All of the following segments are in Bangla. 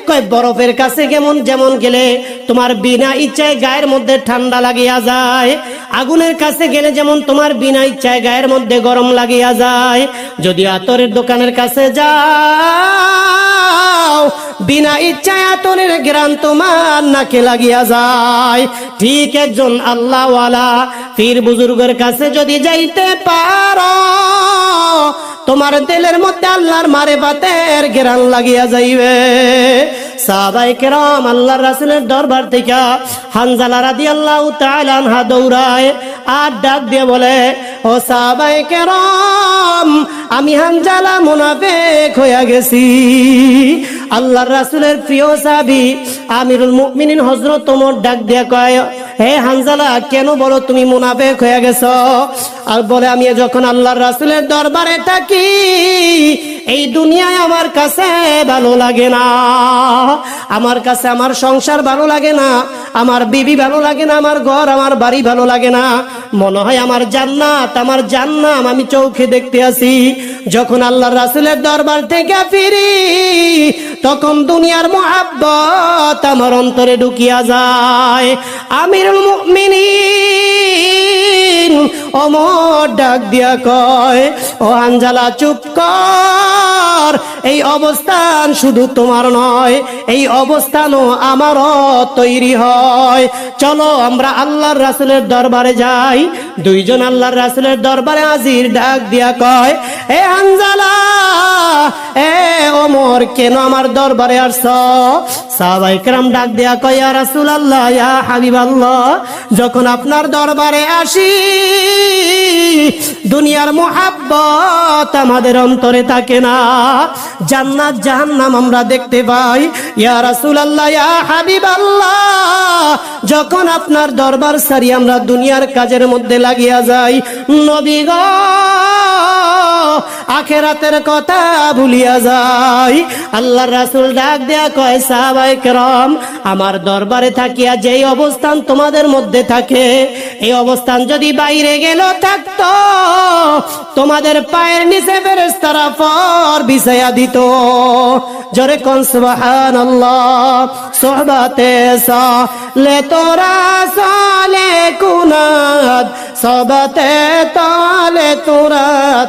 কয় বরফের কাছে যেমন গেলে তোমার বিনা ইচ্ছায় গায়ের মধ্যে ঠান্ডা লাগিয়া যায়, আগুনের কাছে গেলে যেমন তোমার বিনা ইচ্ছায় গায়ের মধ্যে গরম লাগিয়া যায়, যদি আতরের দোকানের কাছে যাও বিনা ইচ্ছায় আতরের ঘ্রাণ তোমার নাকে লাগিয়া যায়, ঠিক একজন আল্লাহওয়ালা পীর বুজুর্গের কাছে যদি যাইতে পারো তোমার দিলের মধ্যে আল্লাহর মারিফাতের ঘ্রাণ লাগিয়া যাইবে। সাহাবায়ে কেরাম আল্লাহর রাসূলের দরবার থেকে হানজালা রাদিয়াল্লাহু তাআলা আনহা দৌড়ায় আর ডাক দিয়ে বলে, ও সাহাবায়ে কেরাম, আমি হানজালা মুনাফিক হয়ে গেছি। আল্লাহর রাসূলের প্রিয় সাহাবী আমিরুল মুমিনিন হযরত ওমর ডাক দিয়ে কয়, হে হানজালা, কেন বলো তুমি মুনাফিক হয়ে গেছো? আর বলে, আমি যখন আল্লাহর রাসূলের দরবারে থাকি এই দুনিয়ায় আমার কাছে ভালো লাগে না, আমার কাছে আমার সংসার ভালো লাগে না, আমার বিবি ভালো লাগে না, আমার ঘর আমার বাড়ি ভালো লাগে না, মনে হয় আমার জান্নাত আমার জান্নাম আমি চোখে দেখতে আসি। যখন আল্লাহর রাসূলের দরবার থেকে ফিরি তখন দুনিয়ার মুহাব্বত আমার অন্তরে ঢুকিয়া যায়। আমিরুল মুমিনিন ওমর ডাক দিয়া কয়, ও হানজালা চুপ কর, এই অবস্থান শুধু তোমার নয়, এই অবস্থানও আমারও তৈরি হয়, চলো আমরা আল্লাহর রাসূলের দরবারে যাই। দুইজন আল্লাহর রাসূলের দরবারে হাজির, ডাক দিয়া কয়, এ হানজালা, এ ওমর, কেন আমার দরবারে আসছো? সাহাবায়ে কেরাম ডাক দিয়া কয়, ইয়া রাসূলুল্লাহ, ইয়া হাবিবাল্লাহ, যখন আপনার দরবারে আসি দুনিয়ার মুহাব্বত আমাদের অন্তরে থাকে না, জান্নাত জাহান্নাম আমরা দেখতে পাই। ইয়া রাসূলুল্লাহ, ইয়া হাবিবাল্লাহ, যখন আপনার দরবার সারি আমরা দুনিয়ার কাজের মধ্যে লাগিয়া যাই, নবী গো আখিরাতের কথা ভুলিয়া যাই। আল্লাহর রাসূল ডাক দেয়া কয়, সাহাবায়ে কেরাম, আমার দরবারে থাকিয়া যেই অবস্থান তোমাদের মধ্যে থাকে এই অবস্থান যদি বাইরে গেল থাকতো তোমাদের পায়ের নিচে ফেরেশতারা ফর বিছায়া দিত। জোরে কোন সুবহানাল্লাহ। সোহবতে সালে তোরা সালে কুনাদ, সোহবতে তালে তোরা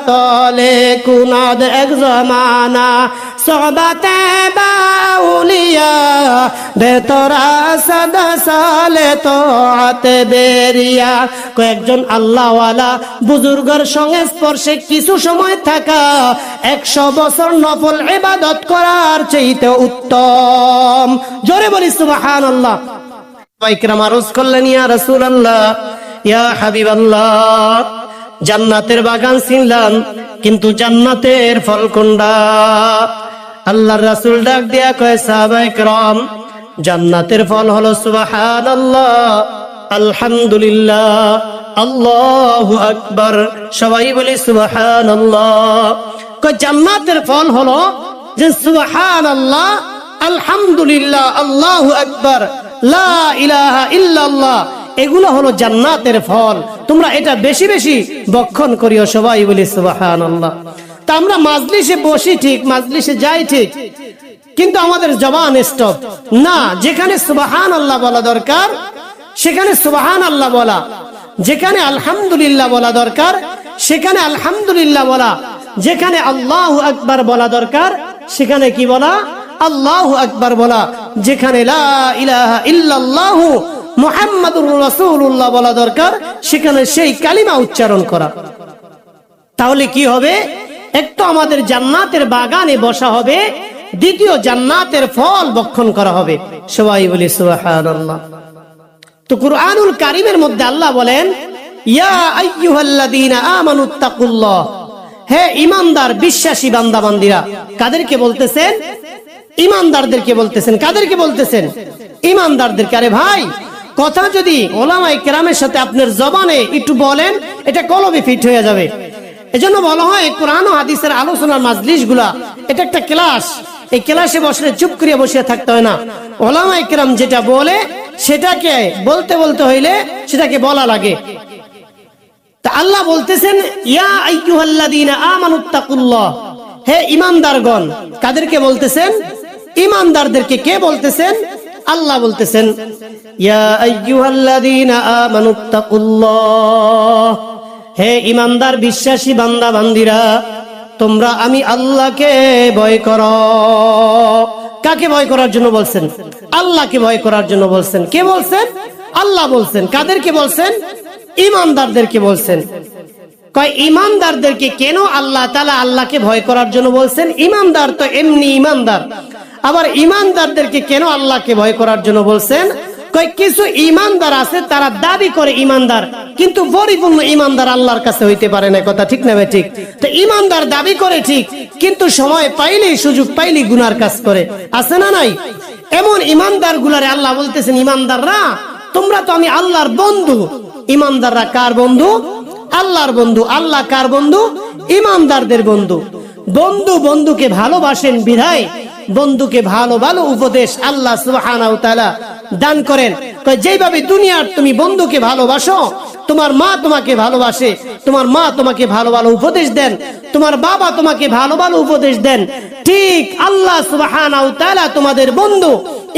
তালে কুনাদ, এক জমানা সোহবতে বাউলিয়া দে তোরা সদা সালে তোআতে বেরিয়া। কয়েকজন আল্লাহওয়ালা বুজুর্গের সঙ্গে স্পর্শে কিছু সময় থাকা 100 বছর নফল ইবাদত করার চাইতে উত্তম। জোরে বলি সুবহানাল্লাহ। ইকরাম আরজ করলেন, ইয়া রাসূলুল্লাহ, ইয়া হাবিবাল্লাহ, জান্নাতের বাগান চিনলাম কিন্তু জান্নাতের ফল কোনটা? আল্লাহর রাসূল ডাক দিয়া কয়, সাহাবায়ে কেরাম, জান্নাতের ফল হলো সুবহানাল্লাহ, আলহামদুলিল্লাহ, আল্লাহু আকবার। সবাই বলি সুবহানাল্লাহ। কয় জান্নাতের ফল হলো যে সুবহানাল্লাহ, আলহামদুলিল্লাহ, আল্লাহু আকবার, লা ইলাহা ইল্লাল্লাহ, এগুলো হলো জান্নাতের ফল। তোমরা এটা বেশি বেশি বক্ষণ করিও। সবাই বলি সুবহানাল্লাহ। তা আমরা মাজলিসে বসি ঠিক, মাজলিসে যাই ঠিক, কিন্তু আমাদের জবান স্টপ না। যেখানে সুবহানাল্লাহ বলা দরকার সেখানে সুবহানাল্লাহ বলা, যেখানে আলহামদুলিল্লাহ বলা দরকার সেখানে আলহামদুলিল্লাহ বলা, যেখানে আল্লাহু আকবার বলা দরকার সেখানে কি বলা? আল্লাহু আকবার বলা। যেখানে লা ইলাহা ইল্লাল্লাহু মুহাম্মাদুর রাসূলুল্লাহ বলা দরকার সেখানে সেই কালিমা উচ্চারণ করা। তাহলে কি হবে? এক তো আমাদের জান্নাতের বাগানে বসা হবে, দ্বিতীয় জান্নাতের ফল ভক্ষণ করা হবে। সবাই বলি সুবহানাল্লাহ। তো কুরআনুল কারীমের মধ্যে আল্লাহ বলেন, ইয়া আইয়ুহাল্লাযীনা আমানুত্তাকুল্লাহ, হে ঈমানদার বিশ্বাসী বান্দা বান্দীরা। কাদেরকে বলতেছেন? ঈমানদারদেরকে বলতেছেন। কাদেরকে বলতেছেন? ঈমানদারদেরকে। আরে ভাই, কথা যদি উলামায়ে কেরামের সাথে আপনার জবানে একটু বলেন, এটা কলবে ফিট হয়ে যাবে। এজন্য বলা হয় কোরআন ও হাদিসের আলোচনার মাজলিসগুলা এটা একটা ক্লাস। এই ক্লাসে বসলে চুপ করে বসে থাকতে হয় না। উলামায়ে কেরাম যেটা বলে সেটাকে বলতে বলতে হইলে সেটাকে বলা লাগে। তা আল্লাহ বলতেছেন, ইয়া আইয়ুহাল্লাযীনা আমানুত্তাকুল্লাহ, হে ঈমানদারগণ। কাদেরকে বলতেছেন? ঈমানদারদেরকে কে বলতেছেন? আল্লাহ বলতেছেন, ইয়া আইয়ুহাল্লাযীনা আমানুত্তাকুল্লাহ, হে ঈমানদার বিশ্বাসী বান্দা বান্দিরা, তোমরা আমি আল্লাহকে ভয় করো। কাকে ভয় করার জন্য বলছেন? আল্লাহকে ভয় করার জন্য বলছেন। কে বলছেন? আল্লাহ বলছেন। কাদেরকে বলছেন? ঈমানদারদেরকে বলছেন। কয় ঈমানদারদেরকে কেন আল্লাহ তাআলা আল্লাহকে ভয় করার জন্য বলছেন? ঈমানদার তো এমনি ঈমানদার, আবার ঈমানদারদেরকে কেন আল্লাহকে ভয় করার জন্য বলছেন? কয় কিছু ঈমানদার আছে তারা দাবি করে ঈমানদার, কিন্তু পরিপূর্ণ ঈমানদার আল্লাহর কাছে হইতে পারে না। কথা ঠিক না ভাই? ঠিক। তো ঈমানদার দাবি করে ঠিক, কিন্তু সময় পাইলেই সুযোগ পাইলেই গুনার কাজ করে, আছে না নাই? এমন ঈমানদার গুলারে আল্লাহ বলতেছেন, ঈমানদাররা তোমরা তো আমি আল্লাহর বন্ধু। ঈমানদাররা কার বন্ধু? আল্লাহর বন্ধু। আল্লাহ কার বন্ধু? ঈমানদারদের বন্ধু। বন্ধু বন্ধুকে ভালোবাসেন বিধায় বন্ধুকে ভালো ভালো উপদেশ আল্লাহ সুবহানাহু ওয়া তাআলা দান করেন। যেভাবে দুনিয়ার তুমি বন্ধুকে ভালোবাসো, তোমার মা তোমাকে ভালোবাসে, তোমার মা তোমাকে ভালো ভালো উপদেশ দেন, তোমার বাবা তোমাকে ভালো ভালো উপদেশ দেন, ঠিক আল্লাহ সুবহানাহু ওয়া তাআলা তোমাদের বন্ধু,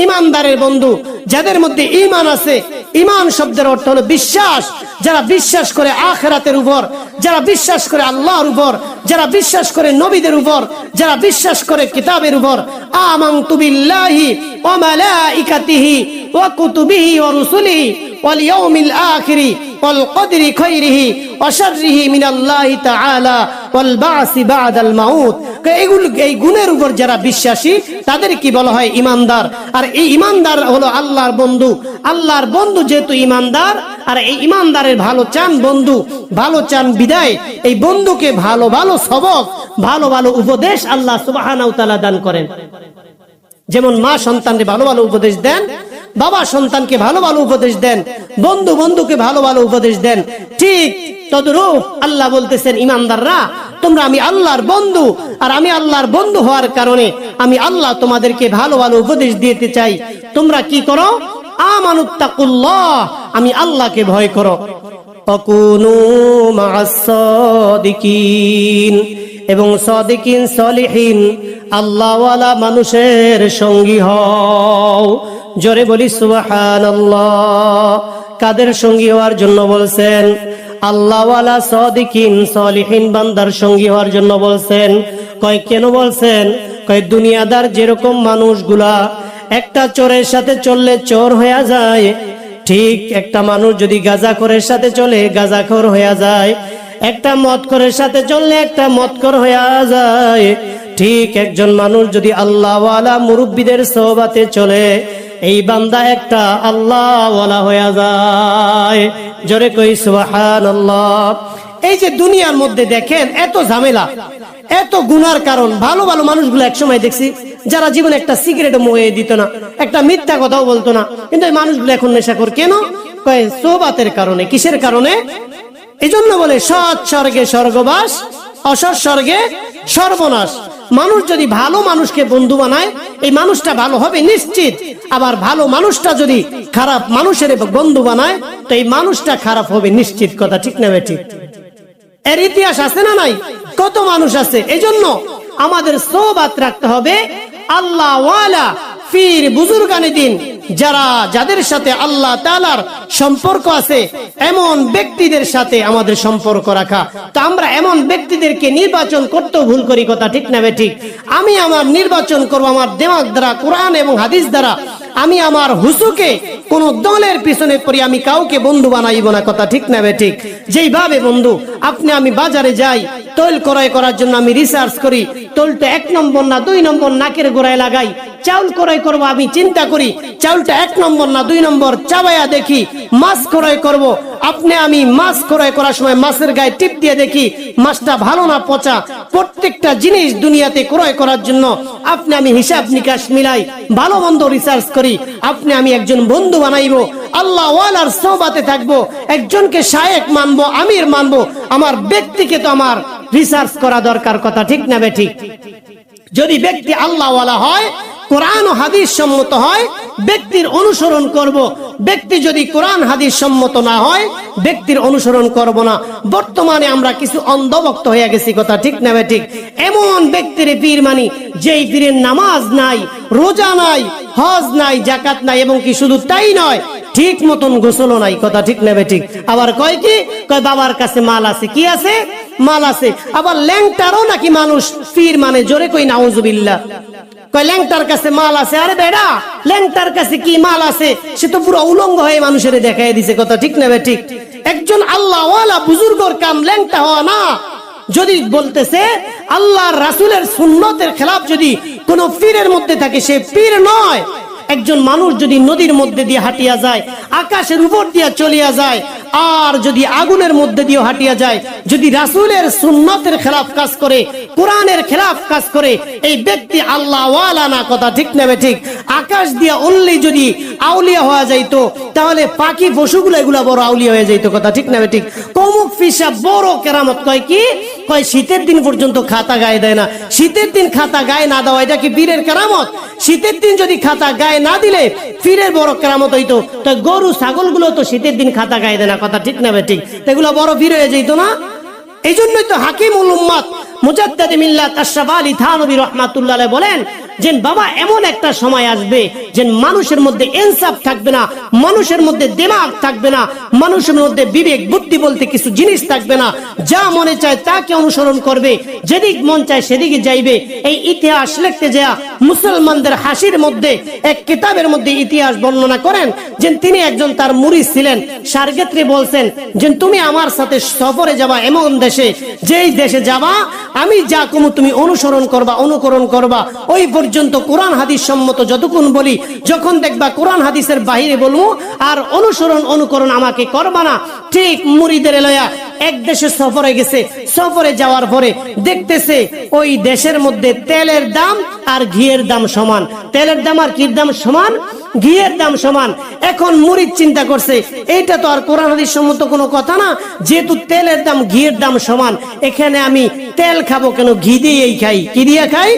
ঈমানদারের বন্ধু, যাদের মধ্যে ঈমান আছে। ঈমান শব্দের অর্থ হলো বিশ্বাস। যারা বিশ্বাস করে আখিরাতের উপর, যারা বিশ্বাস করে আল্লাহর উপর, যারা বিশ্বাস করে নবীদের উপর, যারা বিশ্বাস করে কিতাবের উপর। আমানতু বিল্লাহি ওয়া মালাইকাতিহি ওয়া কুতুবিহি ওয়া রুসুলিহি ওয়াল ইয়াউমিল আখিরি ওয়াল কদরি খাইরিহি ওয়া শাররিহি মিনাল্লাহি তাআলা ওয়াল বা'সি বা'দাল মাউত। এই গুণের উপর যারা বিশ্বাসী তাদের কি বলা হয়? ঈমানদার। আর এই ঈমানদার হলো আল্লাহর বন্ধু। আল্লাহর বন্ধু যেহেতু ঈমানদার, আর এই ঈমানদারের ভালো চান বন্ধু, ভালো চান বিদায় এই বন্ধুকে ভালো ভালো সবক, ভালো ভালো উপদেশ আল্লাহ সুবহানাহু ওয়া তাআলা দান করেন। যেমন মা সন্তানকে ভালো ভালো উপদেশ দেন, বাবা সন্তানকে ভালো ভালো উপদেশ দেন, বন্ধু বন্ধুকে ভালো ভালো উপদেশ দেন, ঠিক তদ্রূপ আল্লাহ বলতেছেন, ঈমানদাররা তোমরা আমি আল্লাহর বন্ধু, আর আমি আল্লাহর বন্ধু হওয়ার কারণে আমি আল্লাহ তোমাদেরকে ভালো ভালো উপদেশ দিতে চাই। তোমরা কি করো? আমানুত্তাকুল্লাহ, আমি আল্লাহকে ভয় করো। ফাকুনু মা'আস সাদিকিন, এবং সাদিকিন সলিহিন আল্লাহওয়ালা মানুষের সঙ্গী হও। জোরে বলি সুবহানাল্লাহ। কাদের সঙ্গী হওয়ার জন্য বলছেন? আল্লাহওয়ালা সাদিকিন সলিহিন বান্দার সঙ্গী হওয়ার জন্য বলছেন। কয় কেন বলছেন? কয় দুনিয়াদার যেরকম মানুষগুলা একটা চোরের সাথে চললে চোর হয়ে যায়, ঠিক একটা মানুষ যদি গাঁজাখোরের সাথে চলে গাঁজাখোর হয়ে যায়, একটা মদখোরের সাথে চললে একটা মদখোর হয়ে যায়, ঠিক একজন মানুষ যদি আল্লাহওয়ালা মুরব্বিদের সোহবাতে চলে, এই বান্দা একটা আল্লাহওয়ালা হয়ে যায়। জোরে কই সুবহানাল্লাহ। এই যে দুনিয়ার মধ্যে দেখেন এত ঝামেলা, এত গুনার কারণ। ভালো ভালো মানুষগুলো একসময় দেখছি যারা জীবনে একটা সিগারেট মুখে দিত না, একটা মিথ্যা কথাও বলতো না, কিন্তু এই মানুষগুলো এখন নেশাখোর। কেন? কয় সোহবাতের কারণে। কিসের কারণে? এই জন্য বলে সৎ স্বর্গে স্বর্গবাস, অসৎ স্বর্গে সর্বনাশ। মানুষ যদি ভালো মানুষকে বন্ধু বানায়, এই মানুষটা ভালো হবে নিশ্চিত। আবার ভালো মানুষটা যদি খারাপ মানুষের বন্ধু বানায়, তো এই মানুষটা খারাপ হবে নিশ্চিত। কথা ঠিক না ঠিক? এর ইতিহাস আছে না নাই? কত মানুষ আছে। এই জন্য আমাদের সোহবাত রাখতে হবে আল্লাহ ওয়ালা পীর বুজুর্গানে দিন, যাদের সাথে আল্লাহ তাআলার সম্পর্ক আছে, এমন ব্যক্তিদের সাথে আমাদের সম্পর্ক রাখা। তো আমরা এমন ব্যক্তিদেরকে নির্বাচন করতেও ভুল করি। কথা ঠিক না ঠিক? আমি আমার নির্বাচন করব আমার দিমাগ দ্বারা, কোরআন এবং হাদিস দ্বারা। আমি আমার হুসুকে কোন দলের পিছনে পড়ি আমি কাউকে বন্ধু বানাইব না। কথা ঠিক না ঠিক? যেইভাবে বন্ধু আপনি আমি বাজারে যাই, তৈল ক্রয় করার জন্য আমি রিসার্চ করি, তৈলটা 1 নম্বর না 2 নম্বর নাকের গোড়ায় লাগাই। চাউল ক্রয় করবো আমি চিন্তা করি চাউলটা 1 নম্বর না 2 নম্বর, চাবাইয়া দেখি। মাছ ক্রয় করব, আপনি আমি মাছ ক্রয় করার সময় মাছের গায়ে টিপ দিয়ে দেখি মাছটা ভালো না পচা। প্রত্যেকটা জিনিস দুনিয়াতে ক্রয় করার জন্য আপনি আমি হিসাব নিকাশ মিলাই, ভালো মন্দ রিসার্চ করি। আপনি আমি একজন বন্ধু বানাইবো, আল্লাহ ওয়ালার সোহবাতে থাকবো, একজনকে শায়েখ মানবো, আমির মানবো। আমার ব্যক্তিকে তো আমার রিসার্চ করা দরকার। কথা ঠিক না ঠিক? যদি ব্যক্তি আল্লাহ ওয়ালা হয়, কোরআন ও হাদিস সম্মত হয়, ব্যক্তির অনুসরণ করব। ব্যক্তি যদি কোরআন হাদিস সম্মত না হয় ব্যক্তির অনুসরণ করব না। বর্তমানে আমরা কিছু অন্ধভক্ত হয়ে গেছি, কথা ঠিক না ঠিক? এমন ব্যক্তির পীর মানি যেই পীরের নামাজ নাই, রোজা নাই, হজ নাই, জাকাত নাই, এবং কি শুধু তাই নয়, ঠিক মতন গোসলও নাই, কথা ঠিক না ঠিক? আবার কয় কি, কয় বাবার কাছে মাল আছে, কি আছে? মাল আছে। আবার ল্যাংটারও নাকি মানুষ পীর মানে, জোরে কই নাউজুবিল্লাহ। কয় ল্যাংটার কাছে মাল আছে। আরে বেড়া, ল্যাংটার কাছে কি মাল আছে? সে তো পুরো উলঙ্গ হয়ে মানুষের দেখাই দিছে, কথা ঠিক না ঠিক? একজন আল্লাহ ওয়ালা বুজুর্গর কাম ল্যাংটা হওয়া না। যদি বলতেছে আল্লাহর রাসূলের সুন্নতের খেলাফ যদি কোন পীরের মধ্যে থাকে, সে পীর নয়। একজন মানুষ যদি নদীর মধ্যে দিয়ে হাঁটিয়া যায়, আকাশের উপর দিয়ে চলিয়া যায়, আর যদি আগুনের মধ্যে দিয়ে হাঁটিয়া যায়, যদি রাসূলের সুন্নতের খেলাফ কাজ করে, কোরআনের খেলাফ কাজ করে, এই ব্যক্তি আল্লাহ ওয়ালা না, কথা ঠিক না ঠিক? আকাশ দিয়া উল্লি যদি আউলিয়া হওয়া যাইতো, তাহলে পাখি পশুগুলো এগুলা বড় আউলিয়া হয়ে যাইতো, কথা ঠিক না ঠিক? কমুক ফিসা বড় কেরামত। কয় কি, কয় শীতের দিন পর্যন্ত খাতা গায়ে দেয় না। শীতের দিন খাতা গায়ে না দেওয়া এটা কি পীরের কেরামত? শীতের দিন যদি খাতা গায়ে না দিলে পীরের বড় কেরামত হইতো, তো গরু ছাগল গুলো তো শীতের দিন খাতা গায়ে দেয় না, কথা ঠিক না ঠিক? এগুলো বড় পীর হয়ে যেত না? এই জন্যই তো হাকিমুল উম্মাত মুজাদ্দিদ মিল্লাত আশরাফ আলী থানভী রাহমাতুল্লাহ আলাইহি বলেন যে বাবা, এমন একটা সময় আসবে যে মানুষের মধ্যে ইনসাফ থাকবে না, মানুষের মধ্যে দিমাগ থাকবে না, মানুষের মধ্যে বিবেক বুদ্ধি বলতে কিছু জিনিস থাকবে না। যা মনে চায় তাকে অনুসরণ করবে, যেদিক মন চায় সেদিকে যাইবে। এই ইতিহাস লিখতে যা মুসলমানদের হাসির মধ্যে এক কিতাবের মধ্যে ইতিহাস বর্ণনা করেন যে তিনি একজন তার মুরিদ ছিলেন, সারক্ষেত্রে বলছেন যে তুমি আমার সাথে সফরে যাবা এমন দেশে, যেই দেশে যাবা আমি যা কমু তুমি অনুসরণ করবা, অনুকরণ করবা। ওই পর্যন্ত কোরআন হাদিস সম্মত যতক্ষণ বলি, যখন দেখবা কোরআন হাদিসের বাহিরে বলবো আর অনুসরণ অনুকরণ আমাকে করবা না। ঠিক মুরিদের লয়া এক দেশে সফরে গেছে, সফরে যাওয়ার পরে দেখতেছে ওই দেশের মধ্যে তেলের দাম আর ঘিয়ের দাম সমান। তেলের দাম আর কির দাম সমান? ঘিয়ের দাম সমান। এখন মুরিদ চিন্তা করছে এইটা তো আর কোরআন হাদিস সম্মত কোনো কথা না, যেহেতু তেলের দাম ঘিয়ের দাম সমান, এখানে আমি তেল খাবো কেন, ঘি দিয়েই খাই। কি দিয়া খাই?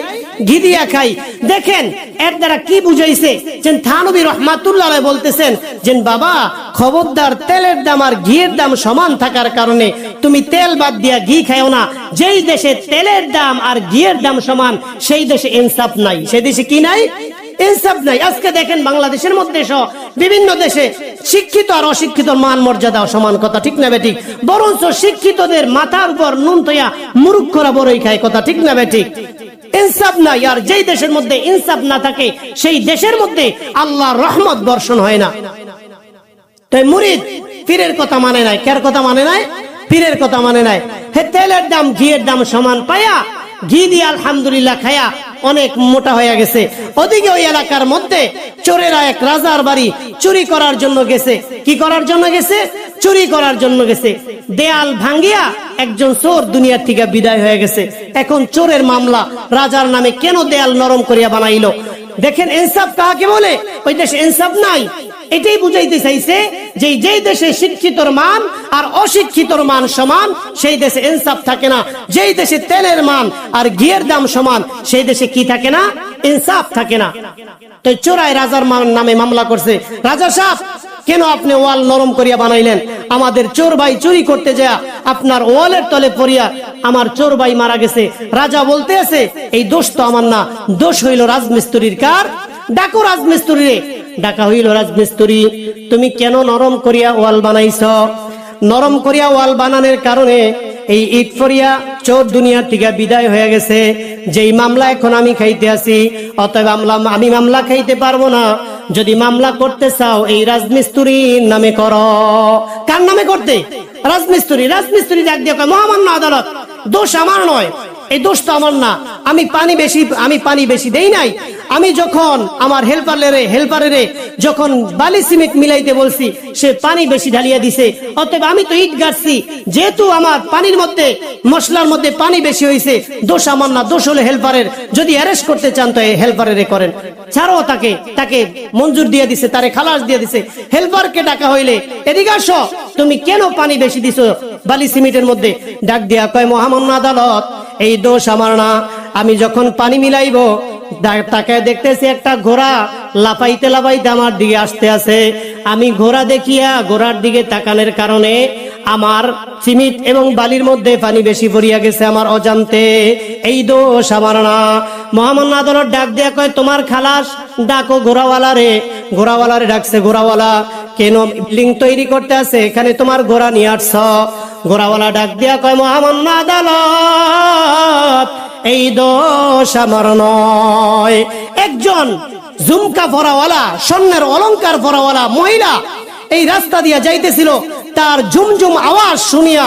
ঘি দিয়া খাই। দেখেন এর দ্বারা কি বুঝাইছে যে থানভী রাহমাতুল্লাহ আলাইহি বলতেছেন যে বাবা খবরদার, তেলের দাম আর ঘিয়ের দাম সমান থাকার কারণে তুমি তেল বাদ দিয়া ঘি খাও না। যেই দেশে তেলের দাম আর ঘিয়ের দাম সমান, সেই দেশে ইনসাফ নাই। সেই দেশে কি নাই? ইনসাফ নাই। আজকে দেখেন বাংলাদেশের মধ্যে সহ বিভিন্ন দেশে শিক্ষিত আর অশিক্ষিত মান মর্যাদা সমান, কথা ঠিক না বেঠিক? বরঞ্চ শিক্ষিতদের মাথার উপর নুন তৈয়া মূর্খরা বড়ই খায়, কথা ঠিক না বেঠিক? ইনসাফ নাই। আর যেই দেশের মধ্যে ইনসাফ না থাকে, সেই দেশের মধ্যে আল্লাহর রহমত বর্ষণ হয় না। তাই মুরিদ পীরের কথা মানে নাই। কার কথা মানে নাই? পীরের কথা মানে নাই। হে তেলের দাম ঘিয়ের দাম সমান পায়া ঘি দিয়ে আলহামদুলিল্লাহ খায়া অনেক মোটা হয়ে গেছে। ওদিকে ওই এলাকার মধ্যে চোরেরা এক রাজার বাড়ি চুরি করার জন্য গেছে। কি করার জন্য গেছে? চুরি করার জন্য গেছে। দেয়াল ভাঙ্গিয়া একজন চোর দুনিয়ার থেকে বিদায় হয়ে গেছে। এখন চোরের মামলা, রাজার নামে কেন দেয়াল নরম করিয়া বানাইলো? দেখেন ইনসাফ কাকে বলে? ওই দেশে ইনসাফ নাই। এটাই বুঝাইতে চাইছে যে যেই দেশে শিক্ষিতর মান আর অশিক্ষিতর মান সমান, সেই দেশে ইনসাফ থাকে না। যেই দেশে তেলের মান আর ঘিয়ের দাম সমান, সেই দেশে কি থাকে না? ইনসাফ থাকে না। তো চোরাই রাজার নামে মামলা করছে। রাজা সাহেব, কেন আপনি ওয়াল নরম করিয়া বানাইলেন? আমাদের চোর ভাই চুরি করতে যায় আপনার ওয়ালের তলে পড়িয়া আমার চোর ভাই মারা গেছে। রাজা বলতে আছে এই দোষ তো আমার না, দোষ হইল রাজমিস্ত্রির। কার? ডাকো রাজমিস্ত্রি রে। ডাকা হইল রাজমিস্ত্রি, তুমি কেন নরম করিয়া ওয়াল বানাইছ? নরম করিয়া ওয়াল বানানোর কারণে এই ঈদ ফরিয়া চোর দুনিয়ার থেকে বিদায় হয়ে গেছে। যেই মামলা এখন আমি খাইতে আছি, অতএব আমি মামলা খাইতে পারবো না। যদি মামলা করতে চাও এই রাজমিস্ত্রির নামে করো। কার নামে করতে? রাজমিস্ত্রি। রাজমিস্ত্রি ডাক দিয়ে কয় মহামান্য আদালত, দোষ আমার নয়, এই দোষ তো আমার না। আমি পানি বেশি দেই নাই। আমি যখন আমার হেল্পারেরে যখন বালি সিমেন্ট মিলাইতে বলছি, সে পানি বেশি ঢালিয়া দিছে। অতএব আমি তো ইট গাড়ছি, যেহেতু আমার পানির মধ্যে মশলার মধ্যে পানি বেশি হয়েছে, দোষ আমার না, দোষ হলে হেল্পারের। যদি অ্যারেস্ট করতে চান তো হেল্পারেরে করেন। ছাড়ো তাকে মঞ্জুর দিয়ে দিছে, তারে খালাস দিয়ে দিছে। হেল্পারকে ডাকা হইলে এদিকে আসো, তুমি কেন পানি বেশি দিছো বালি সিমেন্টের মধ্যে? ডাক দিয়া কয় মহামান্য আদালত, এই দোষ আমার না। আমি যখন পানি মিলাইবো তাকে দেখতেছি একটা ঘোড়া লাফাইতে লাফাইতে আমার দিকে আসতে আছে। আমি ঘোড়া দেখিয়া ঘোড়ার দিকে তাকানোর কারণে আমার সিমেন্ট এবং বালির মধ্যে পানি বেশি পড়িয়া গেছে আমার অজান্তে, এই দোষ আমার না। মহামান্য আদালত ডাক দেয়া কয় তোমার খালাস ডাকো ঘোড়াওয়ালারে। ঘোড়াওয়ালারে ডাকছে, ঘোড়াওয়ালা কেন বিল্ডিং তৈরি করতে আছে, এখানে তোমার ঘোড়া নিয়ে আসছ? ঘোড়াওয়ালা ডাক দেয়া কয় মহামান্য আদালত এই দোষ আমার নয়। একজন ঝুমকা পরাওয়ালা, স্বর্ণের অলংকার পরাওয়ালা মহিলা এই রাস্তা দিয়া যাইতেছিল, তার ঝুমঝুম আওয়াজ শুনিয়া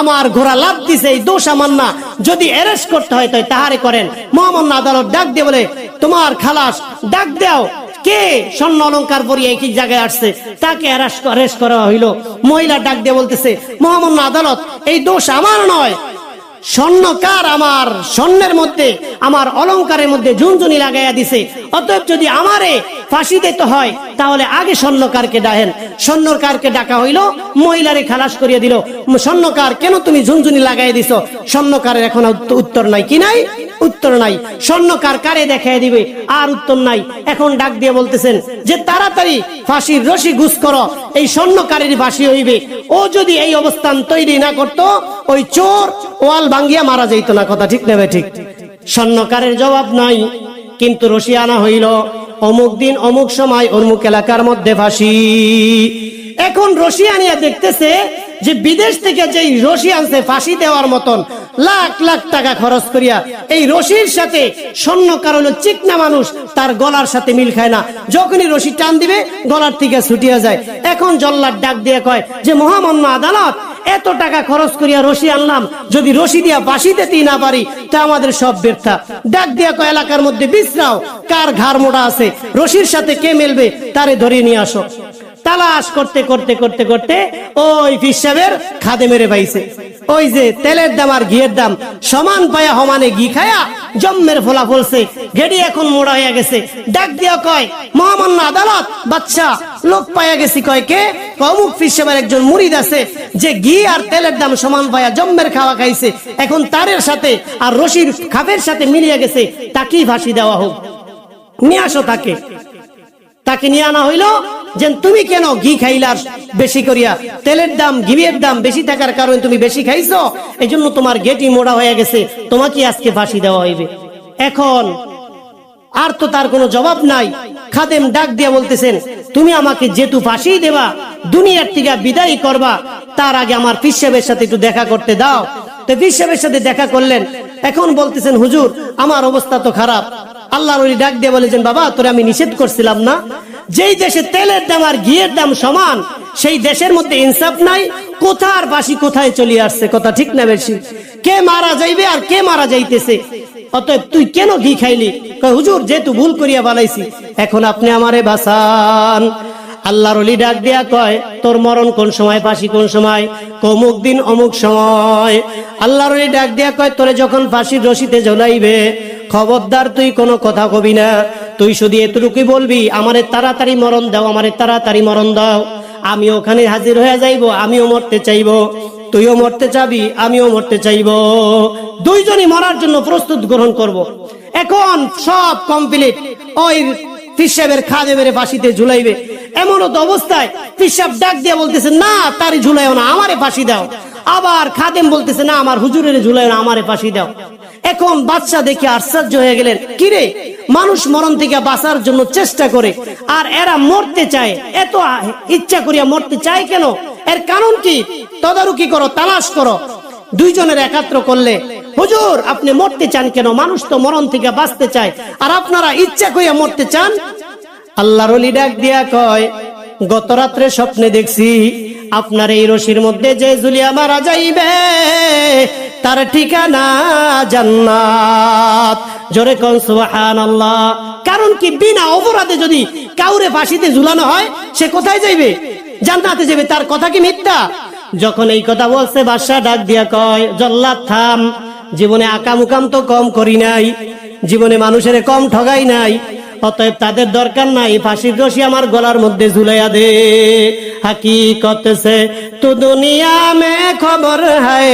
আমার ঘোড়া লাফ দিছে, এই দোষ আমার না। যদি অ্যারেস্ট করতে হয় তাই তাহারে করেন। মহামান্য আদালত ডাক দিয়ে বলে তোমার খালাস ডাক দাও, কে স্বর্ণ অলংকার পরিয়ে কি জায়গায় আসছে, তাকে অ্যারেস্ট করা হইল। মহিলা ডাক দিয়ে বলতেছে মহামান্য আদালত এই দোষ আমার নয়, স্বর্ণকার আমার স্বর্ণের মধ্যে আমার অলংকারের মধ্যে ঝুনঝুনি লাগাইয়া দিছে, অতএব যদি আমারে ফাঁসি দিতে হয় তাহলে আগে স্বর্ণকারকে ডাকেন। স্বর্ণকারকে ডাকা হইল, মহিলারে খালাস করিয়া দিল। স্বর্ণকার কেন তুমি ঝুনঝুনি লাগাই দিছ? স্বর্ণকারের এখন উত্তর নাই, কি নাই উত্তর নাই। স্বর্ণকার কারে দেখাই দিবে, আর উত্তর নাই। এখন ডাক দিয়ে বলতেছেন যে তাড়াতাড়ি ফাঁসির রশি গুছ করো, এই স্বর্ণকারের ফাঁসি হইবে। ও যদি এই অবস্থান তৈরি না করতো ওই চোর ওয়াল ভাঙ্গিয়া মারা যাইতো না। কথা ঠিক নেবে ঠিক। স্বর্ণকারের জবাব নাই, কিন্তু রশি আনা হইল, অমুক দিন অমুক সময় অমুক এলাকার মধ্যে ফাঁসি। এখন রশি আনিয়া দেখতেছে যে বিদেশ থেকে যেই রশি আনছে ফাঁসি দেওয়ার মতন লাখ লাখ টাকা খরচ করিয়া, এই রশির সাথে স্বর্ণকার হলো চিকনা মানুষ, তার গলার সাথে মিল খায় না। যখনই রশি টান দিবে গলার থেকে ছুটিয়া যায়। এখন জল্লাদ ডাক দিয়ে কয় যে মহামান্য আদালত এত টাকা খরচ করিয়া রশি আনলাম, যদি রশি দিয়া ফাঁসি দিতেই না পারি তা আমাদের সব ব্যর্থা। ডাক দিয়া কয় এলাকার মধ্যে বিশ্রাও, কার ঘাড় মোটা আছে, রশির সাথে কে মেলবে তারে ধরে নিয়ে আসো। তালাশ করতে করতে করতে করতে ওই পীর সাহেবের খাদে মেরে পাইছে। ওই যে তেলের দাম আর ঘিয়ের দাম সমান পায়া সমানে ঘি খায়া জম্মের ফোলা ফলছে, ঘেড়ি এখন মোড়া হয়ে গেছে। ডাক দিয়া কয় মহামান্য আদালত বাচ্চা লোক পায়া গেছি। কয় কে? অমুক পীর সাহেবের একজন মুরিদ আছে যে ঘি আর তেলের দাম সমান পায়া জম্মের খাওয়া খাইছে, এখন তারের সাথে আর রশির খাপের সাথে মিলিয়ে গেছে, তাকেই ফাঁসি দেওয়া হোক। নিয়ে আসো তাকে। তাকে নিয়ে আনা হইল যে তুমি কেন ঘি খাইলার বেশি করিয়া, তেলের দাম ঘিয়ের দাম বেশি থাকার কারণে তুমি বেশি খাইছো, এই জন্য তোমার গেটি মোড়া হয়ে গেছে, তোমাকে আজকে ফাঁসি দেওয়া হইবে। এখন আর তো তার কোনো জবাব নাই। খাদেম ডাক দিয়া বলতেছেন তুমি আমাকে যেহেতু ফাঁসি দেবা, দুনিয়ার থেকে বিদায় করবা, তার আগে আমার পীর সাহেবের সাথে একটু দেখা করতে দাও। তো পীর সাহেবের সাথে দেখা করলেন। এখন বলতেছেন হুজুর আমার অবস্থা তো খারাপ। আল্লাহর ওলি ডাক দিয়ে বলেছেন বাবা তোরে আমি নিষেধ করছিলাম না, যেই দেশে তেলের দাম আর ঘিয়ের দাম সমান সেই দেশের মধ্যে ইনসাফ নাই, কোথার ফাঁসি কোথায় চলে আসছে। কথা ঠিক না বেশি? কে মারা যাইবে আর কে মারা যাইতেছে, অতএব তুই কেন ঘি খাইলি? কয় হুজুর যেহেতু ভুল করিয়া বানাইছি, এখন আপনি আমারে বাঁচান। আল্লাহর ওলি ডাক দিয়া কয় তোর মরণ কোন সময়, ফাঁসি কোন সময়? অমুক দিন অমুক সময়। আল্লাহর ওলি ডাক দিয়া কয় তোরে যখন ফাঁসির রশিতে ঝুলাইবে খবরদার তুই কোনো কথা কবি না, তুই শুধু এতটুকুই বলবি আমারে তাড়াতাড়ি মরণ দাও, আমারে তাড়াতাড়ি মরণ দাও। আমি ওখানে হাজির হয়ে যাইব, আমিও মরতে চাইব, তুইও মরতে চাবি, আমিও মরতে চাইব, দুইজনই মরার জন্য প্রস্তুত গ্রহণ করব। এখন সব কমপ্লিট, ওই পীর সাহেবের খাদেমের ফাঁসিতে ঝুলাইবে। এমন তো অবস্থায় পীর সাহেব ডাক দিয়ে বলতেছে না তারই ঝুলাইও না, আমারে ফাঁসি দাও। আবার খাদেম বলতেছে না আমার হুজুরের ঝুলাইও না, আমারে ফাঁসি দাও। এখন বাদশা দেখে আশ্চর্য হয়ে গেলেন, কিরে মানুষ মরণ থেকে বাঁচার জন্য চেষ্টা করে আর এরা মরতে চায়, এত ইচ্ছা করিয়া মরতে চায় কেন? এর কারণ কি? তদারকি করো, তালাশ করো। দুইজনের একাত্র করলে হুজুর আপনি মরতে চান কেন? মানুষ তো মরণ থেকে বাঁচতে চায়, আর আপনারা ইচ্ছা করিয়া মরতে চান। আল্লাহর ওলি ডাক দিয়া কয় গত রাত্রে স্বপ্নে দেখছি আপনার এই রশির মধ্যে যে ঝুলিয়া মারা যাইবে তার ঠিকানা জান্নাত। জোরে কোন সুবহানাল্লাহ। কারণ কি? বিনা অপরাধে যদি কাউরে ফাঁসিতে ঝুলানো হয় সে কোথায় যাইবে? জান্নাতে যাবে। তার কথা কি মিথ্যা? যখন এই কথা বলছে বাদশা ডাক দিয়া কয় জল্লাদ থাম, জীবনে আকাম তো কম করি নাই, জীবনে মানুষের কম ঠগাই নাই, অতএব তাদের দরকার নাই, ফাঁসির রশি আমার গলার মধ্যে ঝুলাইয়া দে। হাকিকত সে तो दुनिया में खबर है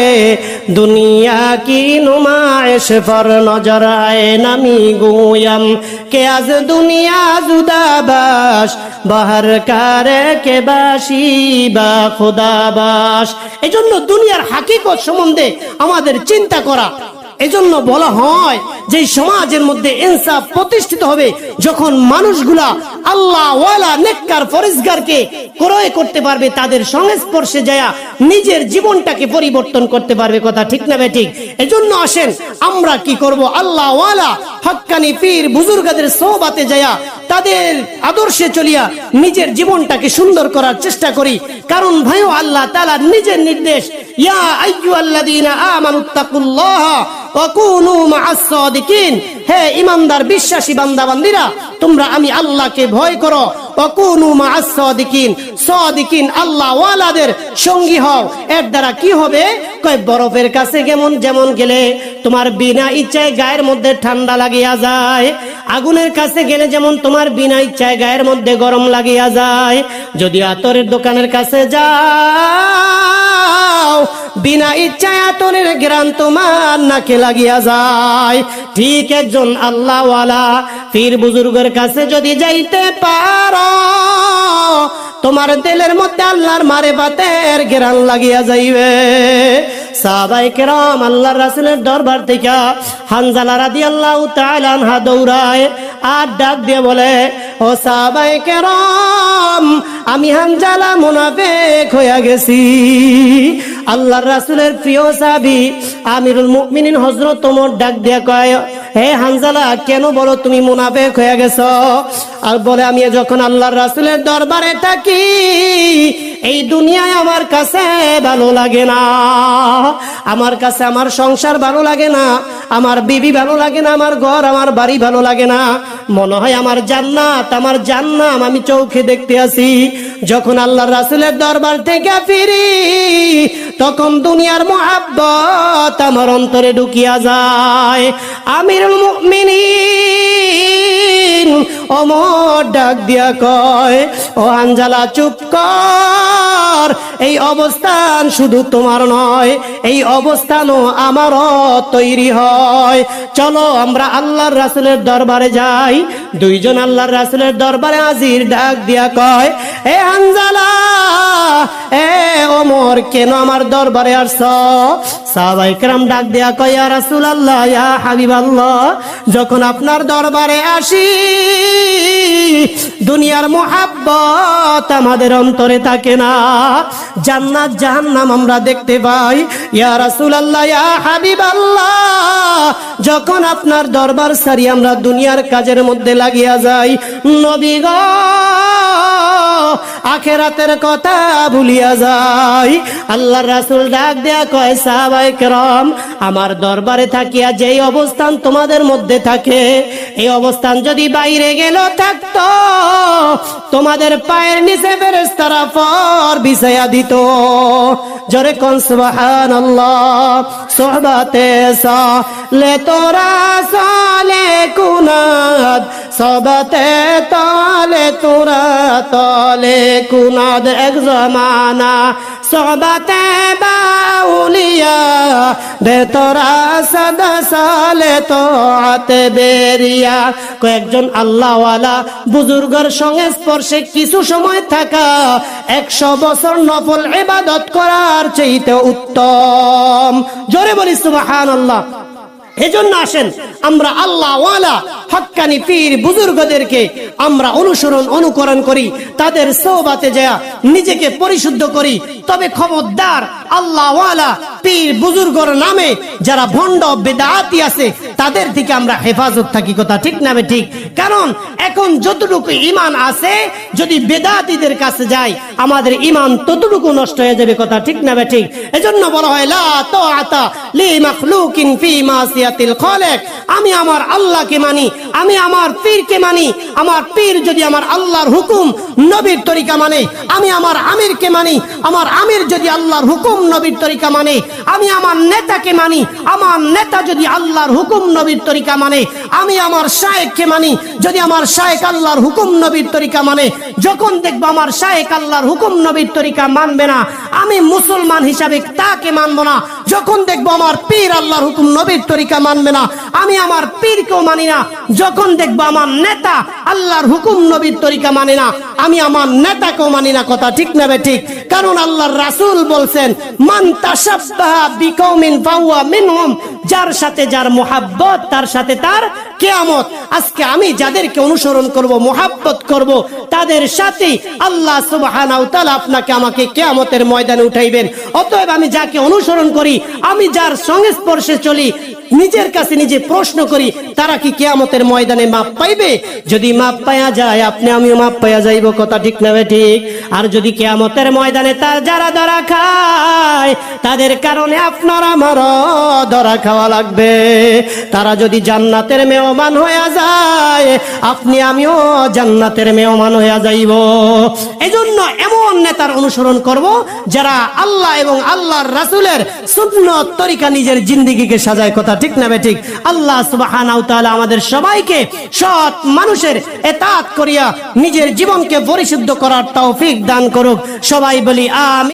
दुनिया की नुमाइश पर नजर आए नमी गोयम के आज दुनिया जुदाबाश बाहर कारे के बाशी বা খোদাবাস। এজন্য দুনিয়ার হাকিকত সম্বন্ধে আমাদের চিন্তা করা। এজন্য বলা হয় যে সমাজের মধ্যে ইনসাফ প্রতিষ্ঠিত হবে যখন মানুষগুলা আল্লাহ ওয়ালা নেককার ফরেজগারকে ক্রয় করতে পারবে, তাদের সংস্পর্শে যায় নিজের জীবনটাকে পরিবর্তন করতে পারবে। কথা ঠিক না ঠিক? এজন্য আসেন আমরা কি করব, আল্লাহ ওয়ালা হক্কানি পীর বুজুর্গদের সোহবাতে যায় তাদের আদর্শে চলিয়া নিজের জীবনটাকে সুন্দর করার চেষ্টা করি। কারণ ভাইও আল্লাহ তাআলা নিজের নির্দেশ, ইয়া আইয়ুহাল্লাযীনা আমানুত্তাকুল্লাহ ওয়া কুনু মা'আস সাদিকিন, হে ঈমানদার বিশ্বাসী বান্দা বান্দীরা তোমরা আমি আল্লাহকে ভয় করো। ওয়া কুনু মা'আস সাদিকিন, সাদিকিন আল্লাহ ওয়ালাদের সঙ্গী হও। এর দ্বারা কি হবে, কয় বরফের কাছে যেমন গেলে তোমার বিনা ইচ্ছায় গায়ের মধ্যে ঠান্ডা লাগিয়া যায়, আগুনের কাছে গেলে যেমন তোমার বিনা ইচ্ছায় গায়ের মধ্যে গরম লাগিয়া যায়, যদি আতরের দোকানের কাছে যাও বিনা ইচ্ছায় আতরের ঘ্রাণ তোমার নাকে লাগিয়া যায়, ঠিক একজন আল্লাহওয়ালা পীর বুজুর্গের কাছে যদি যাইতে পারো তোমার দিলের মধ্যে আল্লাহর মারিফাতের ঘ্রাণ লাগিয়া যাইবে। সাহাবায়ে কেরাম আল্লাহর রাসূলের দরবার থেকে হানজালা রাদিয়াল্লাহু তাআলা আনহা দৌড়ায় আর ডাক দিয়ে বলে, ও সাহাবায়ে কেরাম আমি হানজালা মুনাফিক হয়ে গেছি। আল্লাহর রাসূলের প্রিয় সাহাবী আমিরুল মুমিনিন হযরত ওমর ডাক দিয়ে কয়, হে হানজালা কেন বলো তুমি মুনাফিক হয়ে গেছো? আর বলে, আমি যখন আল্লাহর রাসূলের দরবারে থাকি এই দুনিয়ায় আমার কাছে ভালো লাগে না, আমার কাছে আমার সংসার ভালো লাগে না, আমার বিবি ভালো লাগে না, আমার ঘর আমার বাড়ি ভালো লাগে না, মনে হয় আমার জান্নাত আমার জান্নাম আমি চোখে দেখতে আছি। যখন আল্লাহর রাসূলের দরবার থেকে ফিরি তখন দুনিয়ার মুহাব্বত আমার অন্তরে ঢুকিয়া যায়। আমিরুল মুমিনিন ওমর ডাক দিয়া কয়, ও হানজালা চুপ কর, এই অবস্থান শুধু তোমার নয়, এই অবস্থানও আমারও তৈরি হয়। চলো আমরা আল্লাহর রাসূলের দরবারে যাই। দুইজন আল্লাহর রাসূলের দরবারে হাজির, ডাক দিয়া কয়, এ হানজালা এ ওমর কেন আমার দরবারে আসছো? সাহাবায়ে কেরাম ডাক দিয়া কয়, ইয়া রাসূলুল্লাহ ইয়া হাবিবাল্লাহ যখন আপনার দরবারে আসি দুনিয়ার মুহাব্বত আমাদের অন্তরে থাকে না, জান্নাত জাহান্নাম আমরা দেখতে পাই। ইয়া রাসূলুল্লাহ ইয়া হাবিবাল্লাহ যখন আপনার দরবার সারি আমরা দুনিয়ার কাজের মধ্যে লাগিয়া যাই, নবী গো আখিরাতের কথা ভুলিয়া যাই। আল্লাহর রাসূল ডাক দেয়া কয়, সাহাবায়ে কেরাম আমার দরবারে থাকিয়া যেই অবস্থান তোমাদের মধ্যে থাকে এই অবস্থান যদি বাইরে গেল থাকতো তোমাদের পায়ের নিচে ফেরেশতারা ফর বিছায়া দিত। জোরে কোন সুবহানাল্লাহ। সোহবাতে সালে তোরা সালে কুনাদ, সোহবাতে তালে তোরা তালে কুনাদ এক জমানা, সোহবাতে বাউলিয়া বেতরা সদা সালে তোআতে বেরিয়া। কয়েকজন আল্লাহওয়ালা বুজুর্গের সঙ্গে স্পর্শে কিছু সময় থাকা 100 বছর নফল ইবাদত করার চাইতে উত্তম। জোরে বলি সুবহানাল্লাহ। এজন্য আসেন আমরা আল্লাহ ওয়ালা হক্কানি পীর বুজুর্গদেরকে আমরা অনুকরণ করি, তাদের সোহবাতে যায় নিজেকে পরিশুদ্ধ করি। তবে খবরদার আল্লাহ ওয়ালা পীর বুজুর্গর নামে যারা ভণ্ড বেদাতি আছে তাদের থেকে আমরা হেফাজত থাকি। কথা ঠিক না ঠিক? কারণ এখন যতটুকু ঈমান আছে যদি বেদাতীদের কাছে যায় আমাদের ঈমান ততটুকু নষ্ট হয়ে যাবে। কথা ঠিক না ঠিক? এজন্য বলা হয় লা তাআতা লি মাখলুকিন ফি মাসিয়াতিল খালিক। আমি আমার আল্লাহকে মানি, আমি আমার পীরকে মানি। আমার পীর যদি আমার আল্লাহর হুকুম নবীর তরিকা মানে, আমি আমার আমিরকে মানি। আমার আমির যদি আল্লাহর হুকুম নবীর তরিকা মানে, আমি আমার নেতাকে মানি। আমার নেতা যদি আল্লাহর হুকুম নবীর তরিকা মানে, আমি আমার শায়েখকে মানি। যদি আমার শায়েখ আল্লাহর হুকুম নবীর তরিকা মানে, যখন দেখবো আমার শায়েখ আল্লাহর হুকুম নবীর তরিকা মানবে না, আমি মুসলমান হিসাবে তাকে মানবো না। যখন দেখবো আমার পীর আল্লাহর হুকুম নবীর তরিকা মানবে না, আমি আমার পীরকেও মানি না। যখন দেখবো আমার নেতা আল্লাহর হুকুম নবীর তরিকা মানে না, আমি আমার নেতাকেও মানি না। কথা ঠিক না ঠিক? কারণ আল্লাহর রাসূল বলছেন, মান তাশাব্বাহা বিকওমিন ফাহুয়া মিনহুম, যার সাথে যার মুহাব্বত তার সাথে তার কিয়ামত। আজকে আমি যাদেরকে অনুসরণ করব, মুহাব্বত করব, তাদের সাথে আল্লাহ সুবহানাহু ওয়া তাআলা আপনাকে আমাকে কিয়ামতের ময়দানে উঠাইবেন। অতএব আমি যাকে অনুসরণ করি, আমি যার সংস্পর্শে চলি, নিজের কাছে নিজে প্রশ্ন করি, তারা কি কিয়ামতের ময়দানে মাপ পাইবে? যদি মাপ পাওয়া যায়, আপনি আমিও মাপ পাওয়া যাইব। কথা ঠিক না ঠিক? আর যদি কিয়ামতের ময়দানে তার যারা ধরা খায়, তাদের কারণে আপনার আমারও ধরা খাওয়া লাগবে। তারা যদি জান্নাতের মেহমান হয়ে যায়, আপনি আমিও জান্নাতের মেহমান হয়ে যাইব। এজন্য এমন নেতার অনুসরণ করব যারা আল্লাহ এবং আল্লাহর রাসূলের সুন্নাত তরিকা নিজের জিন্দেগিকে সাজায়। কথা ঠিক না ঠিক? আল্লাহ সুবহানাহু ওয়া তাআলা আমাদের সবাইকে সৎ মানুষের ইতাআত করিয়া নিজের জীবনকে পরিশুদ্ধ করার তৌফিক দান করুক। সবাই বলি আমিন।